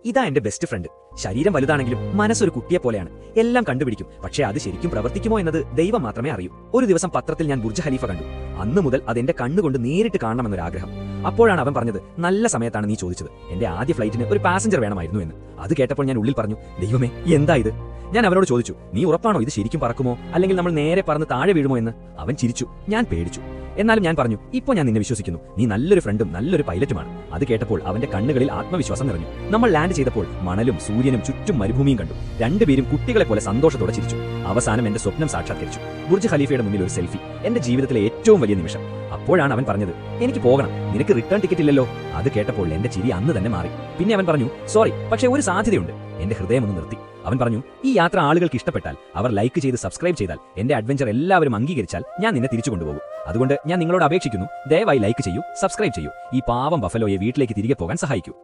ഇതാ എന്റെ best friend. ശരീരം വലുതാണെങ്കിലും മനസ്സൊരു കുട്ടിയെ പോലെയാണ്. എല്ലാം കണ്ടുപിടിക്കും. പക്ഷേ അത് ശരിക്കും പ്രവർത്തിക്കുമോ എന്നത് ദൈവം മാത്രമേ അറിയൂ. ഒരു ദിവസം പത്രത്തിൽ ഞാൻ ബുർജ് ഖലീഫ കണ്ടു. അന്നു മുതൽ അതെന്റെ കണ്ണുകൊണ്ട് നേരിട്ട് കാണണമെന്നൊരാഗ്രഹം. അപ്പോഴാണ് അവൻ പറഞ്ഞത്, നല്ല സമയത്താണ് നീ ചോദിച്ചത്. എന്റെ ആദ്യ ഫ്ലൈറ്റിന് ഒരു പാസഞ്ചർ വേണമായിരുന്നു എന്ന്. അത് കേട്ടപ്പോൾ ഞാൻ ഉള്ളിൽ പറഞ്ഞു, ദൈവമേ, എന്താ ഇത്? ഞാൻ അവനോട് ചോദിച്ചു, നീ ഉറപ്പാണോ ഇത് ശരിക്കും പറക്കുമോ, അല്ലെങ്കിൽ നമ്മൾ നേരെ പറന്ന് താഴെ വീഴുമോ എന്ന്? അവൻ ചിരിച്ചു. ഞാൻ പേടിച്ചു. എന്നാലും ഞാൻ പറഞ്ഞു, ഇപ്പോൾ ഞാൻ നിന്നെ വിശ്വസിക്കുന്നു. നീ നല്ലൊരു ഫ്രണ്ടും നല്ലൊരു പൈലറ്റുമാണ്. അത് കേട്ടപ്പോൾ അവന്റെ കണ്ണുകളിൽ ആത്മവിശ്വാസം നിറഞ്ഞു. നമ്മൾ ലാൻഡ് ചെയ്തപ്പോൾ മണലും സൂര്യനും ചുറ്റും മരുഭൂമിയും കണ്ടു. രണ്ടുപേരും കുട്ടികളെ പോലെ സന്തോഷത്തോടെ ചിരിച്ചു. അവസാനം എന്റെ സ്വപ്നം സാക്ഷാത്കരിച്ചു. ബുർജ് ഖലീഫയുടെ മുന്നിൽ ഒരു സെൽഫി. എന്റെ ജീവിതത്തിലെ ഏറ്റവും വലിയ നിമിഷം. അപ്പോഴാണ് അവൻ പറഞ്ഞത്, എനിക്ക് പോകണം, നിനക്ക് റിട്ടേൺ ടിക്കറ്റ് ഇല്ലല്ലോ. അത് കേട്ടപ്പോൾ എന്റെ ചിരി അന്ന് തന്നെ മാറി. പിന്നെ അവൻ പറഞ്ഞു, സോറി, പക്ഷേ ഒരു സാധ്യതയുണ്ട്. എന്റെ ഹൃദയം ഒന്ന് നിർത്തി. അവൻ പറഞ്ഞു, ഈ യാത്ര ആളുകൾക്ക് ഇഷ്ടപ്പെട്ടാൽ, അവർ ലൈക്ക് ചെയ്ത് സബ്സ്ക്രൈബ് ചെയ്താൽ, എന്റെ അഡ്വഞ്ചർ എല്ലാവരും അംഗീകരിച്ചാൽ ഞാൻ നിന്നെ തിരിച്ചു കൊണ്ടുപോകും. അതുകൊണ്ട് ഞാൻ നിങ്ങളോട് അപേക്ഷിക്കുന്നു, ദയവായി ലൈക്ക് ചെയ്യൂ, സബ്സ്ക്രൈബ് ചെയ്യൂ. ഈ പാവം ബഫലോയെ വീട്ടിലേക്ക് തിരികെ പോകാൻ സഹായിക്കൂ.